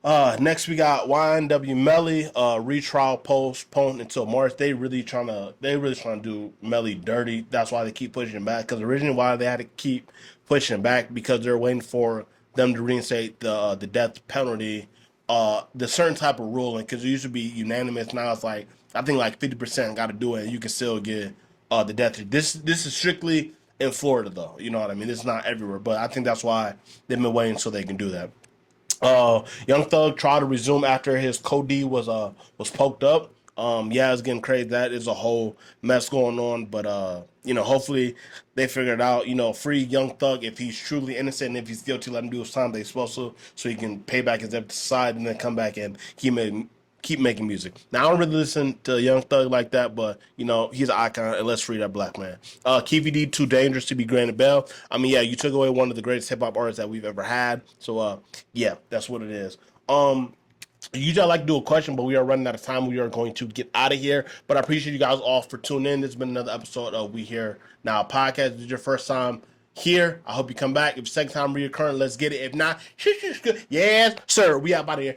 Next we got YNW Melly, retrial postponed until March. They really trying to do Melly dirty. That's why they keep pushing back. Because originally why they had to keep pushing back, because they're waiting for them to reinstate the death penalty, the certain type of ruling. Because it used to be unanimous. Now it's like I think like 50% got to do it, and you can still get the death. This is strictly in Florida though. You know what I mean? It's not everywhere, but I think that's why they've been waiting so they can do that. Young Thug tried to resume after his Cody was poked up. Yeah, it's getting crazy. That is a whole mess going on, but hopefully they figure it out. Free Young Thug if he's truly innocent, and if he's guilty, let him do his time they're supposed to, so he can pay back his debt to society and then come back and keep making music. Now I don't really listen to Young Thug like that, but he's an icon, and let's free that black man. KVD too dangerous to be granted bail. I mean, yeah, you took away one of the greatest hip hop artists that we've ever had. So yeah, that's what it is. Usually I like to do a question, but we are running out of time. We are going to get out of here. But I appreciate you guys all for tuning in. This has been another episode of We Here Now podcast. If this is your first time here, I hope you come back. If second time reoccurring, let's get it. If not, yes, sir. We out of here.